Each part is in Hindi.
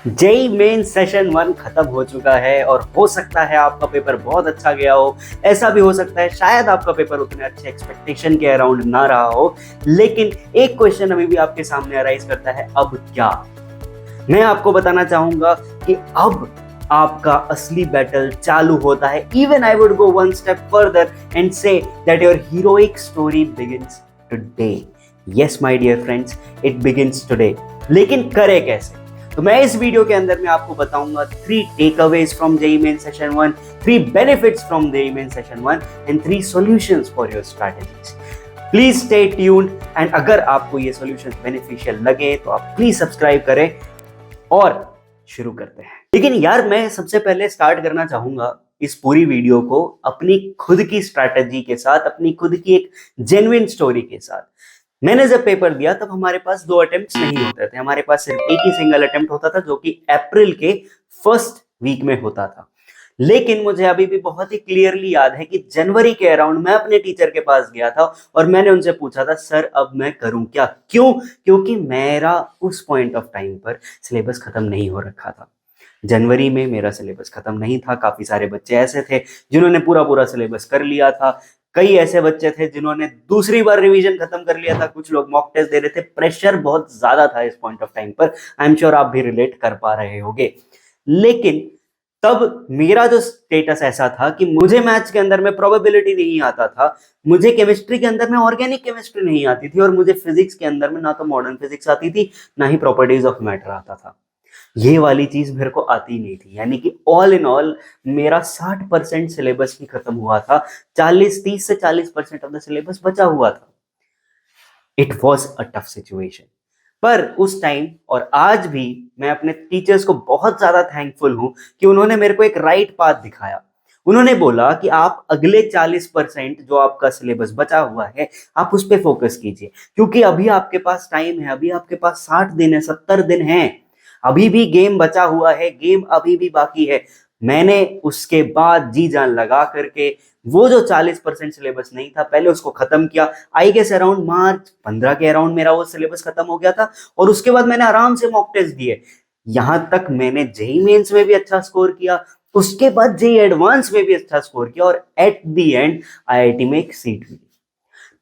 जेई मेन सेशन 1 खत्म हो चुका है और हो सकता है आपका पेपर बहुत अच्छा गया हो। ऐसा भी हो सकता है शायद आपका पेपर उतने अच्छे एक्सपेक्टेशन के अराउंड ना रहा हो। लेकिन एक क्वेश्चन अभी भी आपके सामने अराइज करता है, अब क्या? मैं आपको बताना चाहूंगा कि अब आपका असली बैटल चालू होता है। Even I would go one step further and say that your heroic story begins today. Yes my dear friends, it begins today. लेकिन करे कैसे? तो मैं इस वीडियो के अंदर में आपको बताऊंगा 3 takeaways from JEE main session 1, 3 benefits from JEE main session 1 and 3 solutions for your strategies. Please stay tuned and अगर आपको ये सॉल्यूशंस बेनिफिशियल लगे तो आप प्लीज सब्सक्राइब करें और शुरू करते हैं। लेकिन यार मैं सबसे पहले स्टार्ट करना चाहूंगा इस पूरी वीडियो को अपनी खुद की स्ट्रैटेजी के साथ, अपनी खुद की एक जेन्युइन स्टोरी के साथ। मैंने जब पेपर दिया तब हमारे पास 2 अटेम्प्ट्स नहीं होते थे, हमारे पास सिर्फ एक ही सिंगल अटेम्प्ट होता था जो कि अप्रैल के फर्स्ट वीक में होता था। लेकिन मुझे अभी भी बहुत ही क्लियरली याद है कि जनवरी के अराउंड मैं अपने टीचर के पास गया था और मैंने उनसे पूछा था, सर अब मैं करूं क्या? क्यों? क्योंकि मेरा उस पॉइंट ऑफ टाइम पर सिलेबस खत्म नहीं हो रखा था। जनवरी में मेरा सिलेबस खत्म नहीं था। काफी सारे बच्चे ऐसे थे जिन्होंने पूरा पूरा सिलेबस कर लिया था। कई ऐसे बच्चे थे जिन्होंने दूसरी बार रिवीजन खत्म कर लिया था। कुछ लोग मॉक टेस्ट दे रहे थे। प्रेशर बहुत ज्यादा था इस पॉइंट ऑफ टाइम पर। आई एम श्योर आप भी रिलेट कर पा रहे होंगे। लेकिन तब मेरा जो स्टेटस ऐसा था कि मुझे मैथ्स के अंदर में प्रोबेबिलिटी नहीं आता था, मुझे केमिस्ट्री के अंदर में ऑर्गेनिक केमिस्ट्री नहीं आती थी और मुझे फिजिक्स के अंदर में ना तो मॉडर्न फिजिक्स आती थी ना ही प्रॉपर्टीज ऑफ मैटर आता था। ये वाली चीज मेरे को आती नहीं थी। यानी कि ऑल इन ऑल मेरा 60% सिलेबस ही खत्म हुआ था। 30 से 40% ऑफ द सिलेबस बचा हुआ था। It was a tough situation. पर उस टाइम और आज भी मैं अपने टीचर्स को बहुत ज्यादा थैंकफुल हूं कि उन्होंने मेरे को एक राइट पाथ दिखाया। उन्होंने बोला कि आप अगले 40% जो आपका सिलेबस बचा हुआ है आप उस पर फोकस कीजिए, क्योंकि अभी आपके पास टाइम है। अभी आपके पास 60 दिन है, 70 दिन है। अभी भी गेम बचा हुआ है, गेम अभी भी बाकी है। मैंने उसके बाद जी जान लगा करके वो जो 40% सिलेबस नहीं था पहले उसको खत्म किया। आई गेस अराउंड मार्च 15 के अराउंड मेरा वो सिलेबस खत्म हो गया था और उसके बाद मैंने आराम से मॉक टेस्ट दिए। यहां तक मैंने जेई मेंस में भी अच्छा स्कोर किया, उसके बाद जेई एडवांस में भी अच्छा स्कोर किया और एट द एंड आईआईटी में एक सीट मिली।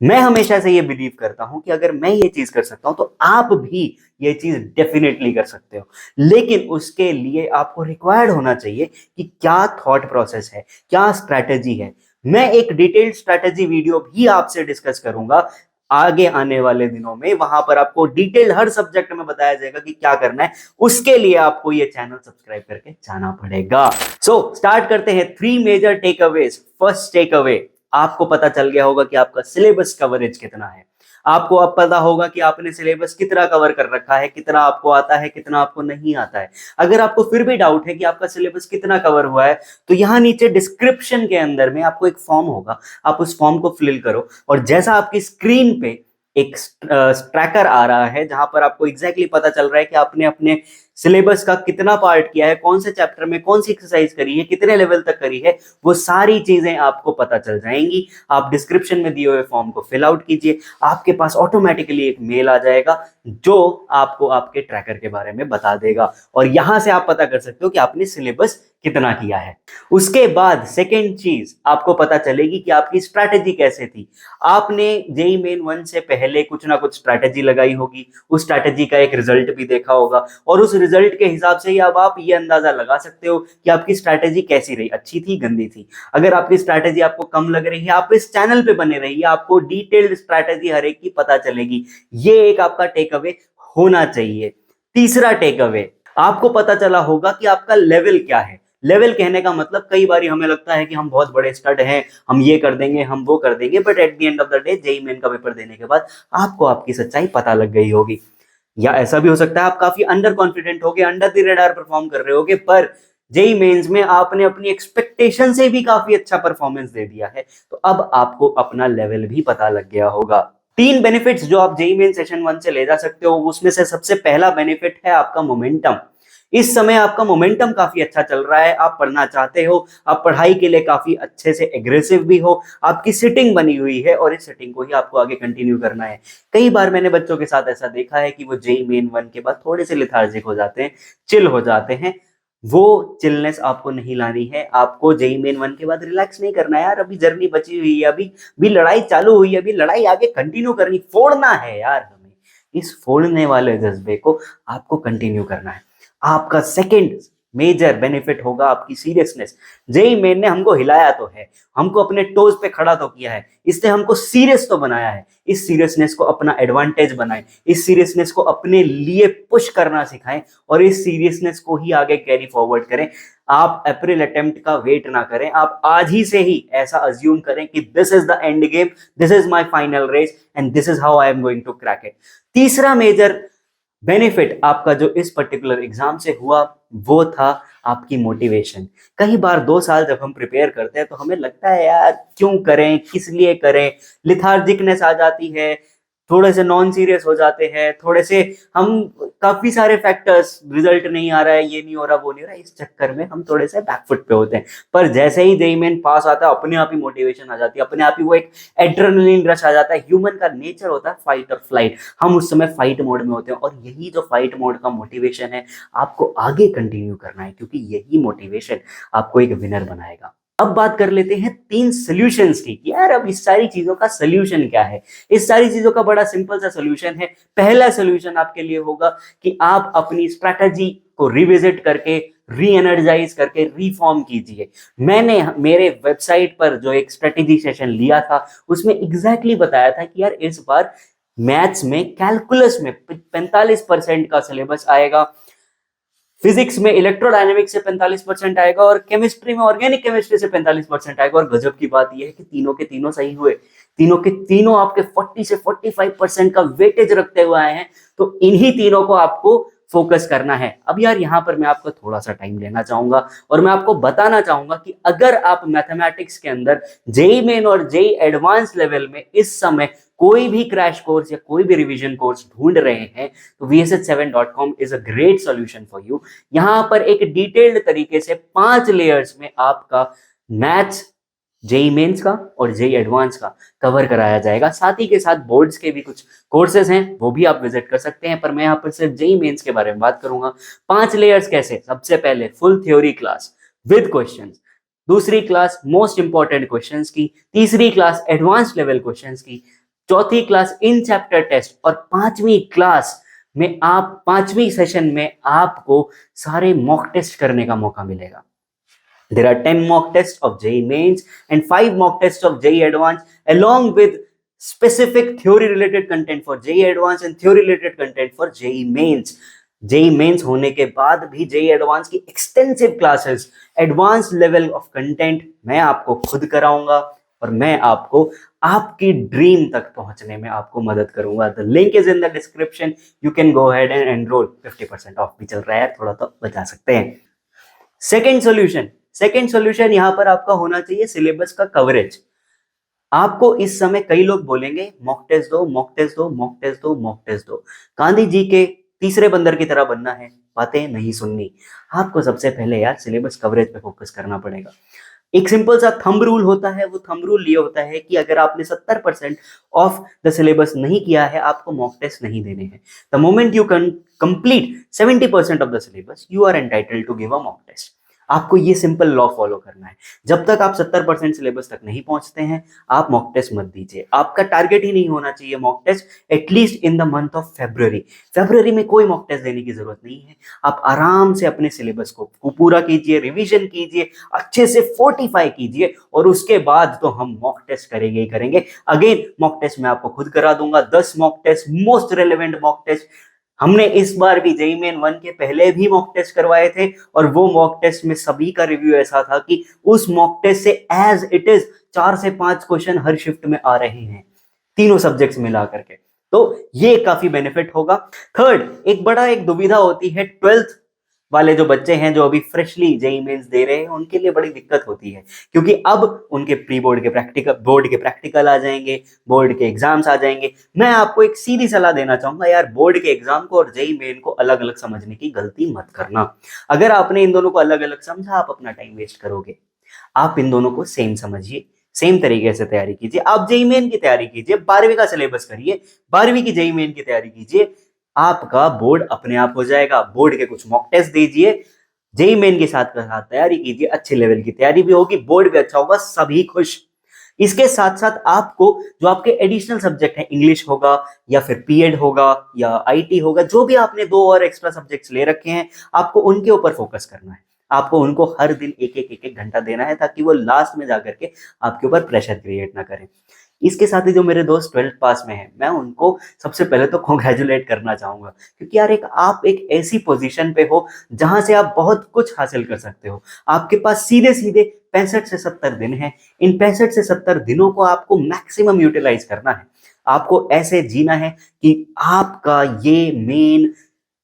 मैं हमेशा से ये बिलीव करता हूं कि अगर मैं ये चीज कर सकता हूं तो आप भी ये चीज डेफिनेटली कर सकते हो। लेकिन उसके लिए आपको रिक्वायर्ड होना चाहिए कि क्या थॉट प्रोसेस है, क्या स्ट्रैटेजी है। मैं एक डिटेल्ड स्ट्रैटेजी वीडियो भी आपसे डिस्कस करूंगा आगे आने वाले दिनों में। वहां पर आपको डिटेल हर सब्जेक्ट में बताया जाएगा कि क्या करना है। उसके लिए आपको ये चैनल सब्सक्राइब करके जाना पड़ेगा। सो स्टार्ट करते हैं 3 मेजर टेकअवेज। फर्स्ट टेकअवे, आपको पता चल गया होगा कि आपका सिलेबस कवरेज कितना है। आपको अब पता होगा कि आपने सिलेबस कितना कवर कर रखा है, कितना आपको आता है, कितना आपको नहीं आता है। अगर आपको फिर भी डाउट है कि आपका सिलेबस कितना कवर हुआ है तो यहाँ नीचे डिस्क्रिप्शन के अंदर में आपको एक फॉर्म होगा, आप उस फॉर्म को फिल करो और जैसा आपकी स्क्रीन पे एक ट्रैकर आ रहा है जहां पर आपको एग्जैक्टली पता चल रहा है कि आपने अपने सिलेबस का कितना पार्ट किया है, कौन से चैप्टर में कौन सी एक्सरसाइज करी है, कितने लेवल तक करी है, वो सारी चीजें आपको पता चल जाएंगी। आप डिस्क्रिप्शन में दिए हुए फॉर्म को फिल आउट कीजिए, आपके पास ऑटोमेटिकली एक मेल आ जाएगा जो आपको आपके ट्रैकर के बारे में बता देगा और यहां से आप पता कर सकते हो कि आपने सिलेबस कितना किया है। उसके बाद सेकेंड चीज आपको पता चलेगी कि आपकी स्ट्रैटेजी कैसे थी। आपने जेई मेन 1 से पहले कुछ ना कुछ स्ट्रैटेजी लगाई होगी, उस स्ट्रैटेजी का एक रिजल्ट भी देखा होगा और उस रिजल्ट के हिसाब से ही अब आप ये अंदाजा लगा सकते हो कि आपकी स्ट्रैटेजी कैसी रही, अच्छी थी, गंदी थी। अगर आपकी स्ट्रैटेजी आपको कम लग रही है, आप इस चैनल पे बने रहिए, आपको डिटेल्ड स्ट्रैटेजी हर एक की पता चलेगी। ये एक आपका टेक अवे होना चाहिए। तीसरा टेक अवे, आपको पता चला होगा कि आपका लेवल क्या है। लेवल कहने का मतलब कई बार हमें लगता है कि हम बहुत बड़े स्टड हैं, हम ये कर देंगे, हम वो कर देंगे, but at the end of the day JEE main का पेपर देने के बाद आपको आपकी सच्चाई पता लग गई होगी। या ऐसा भी हो सकता है आप काफी अंडर कॉन्फिडेंट होगे, अंडर द रेडार परफॉर्म कर रहे होगे, पर जेई मेंस में आपने अपनी एक्सपेक्टेशन से भी काफी अच्छा परफॉर्मेंस दे दिया है, तो अब आपको अपना लेवल भी पता लग गया होगा। 3 बेनिफिट्स जो आप जेई मेन सेशन 1 से ले जा सकते हो, उसमें से सबसे पहला बेनिफिट है आपका मोमेंटम। इस समय आपका मोमेंटम काफी अच्छा चल रहा है, आप पढ़ना चाहते हो, आप पढ़ाई के लिए काफी अच्छे से एग्रेसिव भी हो, आपकी सिटिंग बनी हुई है और इस सिटिंग को ही आपको आगे कंटिन्यू करना है। कई बार मैंने बच्चों के साथ ऐसा देखा है कि वो जेई मेन 1 के बाद थोड़े से लेथार्जिक हो जाते हैं, चिल हो जाते हैं। वो चिलनेस आपको नहीं लानी है, आपको जेई मेन 1 के बाद रिलैक्स नहीं करना है यार, अभी जर्नी बची हुई है, अभी भी लड़ाई चालू हुई है, अभी लड़ाई आगे कंटिन्यू करनी, फोड़ना है यार हमें। इस फोड़ने वाले जज्बे को आपको कंटिन्यू करना है। आपका सेकंड मेजर बेनिफिट होगा आपकी सीरियसनेस। जेई मेन ने हमको हिलाया तो है, हमको अपने टोज पे खड़ा तो किया है, इसने हमको सीरियस तो बनाया है। इस सीरियसनेस को अपना एडवांटेज बनाएं, इस सीरियसनेस को अपने लिए पुश करना सिखाएं और इस सीरियसनेस को ही आगे कैरी फॉरवर्ड करें। आप अप्रैल अटेम्प्ट का वेट ना करें, आप आज ही से ही ऐसा अज्यूम करें कि this is the end game, this is my final race and this is how I am going to crack it. तीसरा मेजर बेनिफिट आपका जो इस पर्टिकुलर एग्जाम से हुआ वो था आपकी मोटिवेशन। कई बार 2 साल जब हम प्रिपेयर करते हैं तो हमें लगता है यार क्यों करें, किस लिए करें, लिथार्जिकनेस आ जाती है, थोड़े से नॉन सीरियस हो जाते हैं, थोड़े से हम काफी सारे फैक्टर्स, रिजल्ट नहीं आ रहा है, ये नहीं हो रहा, वो नहीं हो रहा, इस चक्कर में हम थोड़े से बैकफुट पे होते हैं। पर जैसे ही जेईई मेन पास आता है अपने आप ही मोटिवेशन आ जाती है, अपने आप ही वो एक एड्रेनलिन रश आ जाता है। ह्यूमन का नेचर होता है फाइट और फ्लाइट, हम उस समय फाइट मोड में होते हैं और यही जो फाइट मोड का मोटिवेशन है आपको आगे कंटिन्यू करना है, क्योंकि यही मोटिवेशन आपको एक विनर बनाएगा। अब बात कर लेते हैं 3 सॉल्यूशंस की। यार अब इस सारी चीजों का सॉल्यूशन क्या है? इस सारी चीजों का बड़ा सिंपल सा सॉल्यूशन है। पहला सॉल्यूशन आपके लिए होगा कि आप अपनी स्ट्रैटेजी को रिविजिट करके, री एनर्जाइज करके रिफॉर्म कीजिए। मैंने मेरे वेबसाइट पर जो एक स्ट्रेटेजी सेशन लिया था उसमें एग्जैक्टली बताया था कि यार इस बार मैथ्स में, कैलकुलस में 45% का सिलेबस आएगा, फिजिक्स में, इलेक्ट्रोडायनेमिक्स से 45% आएगा और केमिस्ट्री में, ऑर्गेनिक केमिस्ट्री से 45% आएगा। और गजब की बात यह है कि तीनों के तीनों सही हुए, तीनों के तीनों आपके 40 से 45% का वेटेज रखते हुए आए हैं। तो इन्हीं तीनों को आपको फोकस करना है। अब यार यहाँ पर मैं आपको थोड़ा सा टाइम लेना चाहूंगा और मैं आपको बताना चाहूंगा कि अगर आप मैथमेटिक्स के अंदर जेईई मेन और जेईई एडवांस लेवल में इस समय कोई भी क्रैश कोर्स या कोई भी रिवीजन कोर्स ढूंढ रहे हैं तो vsh7.com is a great solution for you. यहां पर एक डिटेल्ड तरीके से 5 लेयर्स में आपका मैथ्स, जेईई मेंस का और जेईई एडवांस का कवर कराया जाएगा। साथ ही के साथ बोर्ड्स के भी कुछ कोर्सेज हैं, वो भी आप विजिट कर सकते हैं, पर मैं यहाँ पर सिर्फ जेईई मेंस के बारे में बात करूंगा। 5 लेयर्स कैसे? सबसे पहले full theory class with questions, दूसरी क्लास मोस्ट इंपॉर्टेंट क्वेश्चंस की, तीसरी क्लास एडवांस लेवल क्वेश्चंस की, चौथी क्लास इन चैप्टर टेस्ट और पांचवी सेशन में आपको सारे मॉक टेस्ट करने का मौका मिलेगा। There are 10 mock tests of JEE Mains and 5 mock tests of JEE Advanced, along with specific theory related content for JEE Advanced and theory related content for JEE Mains. JEE Mains होने के बाद भी JEE Advanced की extensive classes, advanced level of content मैं आपको खुद कराऊंगा और मैं आपको आपकी ड्रीम तक पहुंचने में आपको मदद करूंगा। The link is in the description, you can go ahead and enrol. 50% of भी चल रहा है, थोड़ा तो बचा सकते हैं। सेकेंड सॉल्यूशन यहां पर आपका होना चाहिए सिलेबस का कवरेज। आपको इस समय कई लोग बोलेंगे मॉक टेस्ट दो, मॉक टेस्ट दो, मॉक टेस्ट दो, मॉक टेस्ट दो। गांधी जी के तीसरे बंदर की तरह बनना है, बातें नहीं सुननी। आपको सबसे पहले यार सिलेबस कवरेज पे फोकस करना पड़ेगा। एक सिंपल सा थंब रूल होता है, वो थंब रूल ये होता है कि अगर आपने 70% ऑफ द सिलेबस नहीं किया है आपको मॉक टेस्ट नहीं देने हैं। The moment you can complete 70% of the syllabus you are entitled to give a mock test. आपको ये सिंपल लॉ फॉलो करना है। जब तक आप 70% सिलेबस तक नहीं पहुंचते हैं आप मॉक टेस्ट मत दीजिए। आपका टारगेट ही नहीं होना चाहिए mock test at least in the month of फरवरी में कोई मॉक टेस्ट देने की जरूरत नहीं है। आप आराम से अपने सिलेबस को पूरा कीजिए, रिवीजन कीजिए, अच्छे से फोर्टिफाई कीजिए और उसके बाद तो हम मॉक टेस्ट करेंगे ही करेंगे। अगेन मॉक टेस्ट मैं आपको खुद करा दूंगा, 10 mock test, most relevant mock test. हमने इस बार भी जेईई मेन 1 के पहले भी मॉक टेस्ट करवाए थे और वो मॉक टेस्ट में सभी का रिव्यू ऐसा था कि उस मॉक टेस्ट से एज इट इज 4 से 5 क्वेश्चन हर शिफ्ट में आ रहे हैं, तीनों सब्जेक्ट्स मिला करके। तो ये काफी बेनिफिट होगा। थर्ड, एक दुविधा होती है 12th वाले जो बच्चे हैं जो अभी फ्रेशली जेईई मेंस दे रहे हैं उनके लिए बड़ी दिक्कत होती है, क्योंकि अब उनके प्री बोर्ड के प्रैक्टिकल, बोर्ड के प्रैक्टिकल आ जाएंगे, बोर्ड के एग्जाम्स आ जाएंगे। मैं आपको एक सीधी सलाह देना चाहूंगा यार, बोर्ड के एग्जाम को और जेईई मेन को अलग अलग समझने की गलती मत करना। अगर आपने इन दोनों को अलग अलग समझा, आप अपना टाइम वेस्ट करोगे। आप इन दोनों को सेम समझिए, सेम तरीके से तैयारी कीजिए। आप जेईई मेन की तैयारी कीजिए, 12वीं का सिलेबस करिए, 12वीं की जेईई मेन की तैयारी कीजिए, आपका बोर्ड अपने आप हो जाएगा। बोर्ड के कुछ मॉक टेस्ट दीजिए, जेईई मेन के साथ तैयारी कीजिए, अच्छे लेवल की तैयारी भी होगी, बोर्ड भी अच्छा होगा, सभी खुश। इसके साथ साथ आपको जो आपके एडिशनल सब्जेक्ट हैं, इंग्लिश होगा या फिर पीएड होगा या आईटी होगा, जो भी आपने 2 और एक्स्ट्रा सब्जेक्ट्स ले रखे हैं, आपको उनके ऊपर फोकस करना है। आपको उनको हर दिन एक एक घंटा देना है, ताकि वो लास्ट में जाकर के आपके ऊपर प्रेशर क्रिएट ना करें। इसके साथ ही जो मेरे दोस्त 12th पास में हैं, मैं उनको सबसे पहले तो कॉन्ग्रेचुलेट करना चाहूंगा, क्योंकि यार आप एक ऐसी पोजीशन पे हो जहां से आप बहुत कुछ हासिल कर सकते हो। आपके पास सीधे सीधे 65 से 70 दिन हैं। इन 65 से 70 दिनों को आपको मैक्सिमम यूटिलाइज करना है। आपको ऐसे जीना है कि आपका ये मेन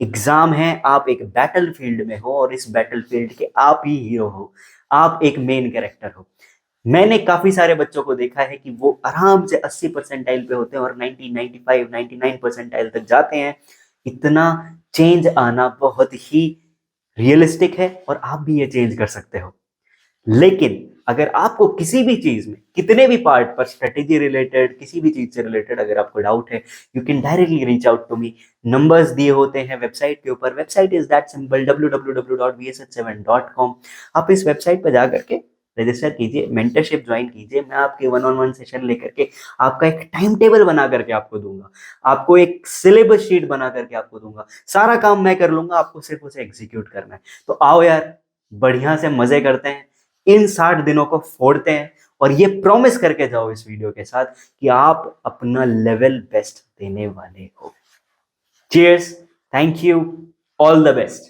एग्जाम है, आप एक बैटल फील्ड में हो और इस बैटल फील्ड के आप ही हीरो हो, आप एक मेन कैरेक्टर हो। मैंने काफी सारे बच्चों को देखा है कि वो आराम से 80 परसेंटाइल पे होते हैं और 90, 95, 99 परसेंटाइल तक जाते हैं। इतना चेंज आना बहुत ही रियलिस्टिक है और आप भी ये चेंज कर सकते हो। लेकिन अगर आपको किसी भी चीज में, कितने भी पार्ट पर, स्ट्रेटेजी रिलेटेड, किसी भी चीज से रिलेटेड अगर आपको डाउट है, you can directly reach out to me. Numbers दिए होते हैं वेबसाइट के ऊपर। Website is that simple, www.vsh7.com। आप इस वेबसाइट पर जाकर के रजिस्टर कीजिए, मेंटरशिप ज्वाइन कीजिए। मैं आपके 1-on-1 सेशन लेकर के आपका एक टाइम टेबल बना करके आपको दूंगा, आपको एक सिलेबस शीट बना करके आपको दूंगा। सारा काम मैं कर लूंगा, आपको सिर्फ उसे एग्जीक्यूट करना है। तो आओ यार, बढ़िया से मजे करते हैं, इन 60 दिनों को फोड़ते हैं, और ये प्रॉमिस करके जाओ इस वीडियो के साथ कि आप अपना लेवल बेस्ट देने वाले हो। Cheers, thank you, all the best.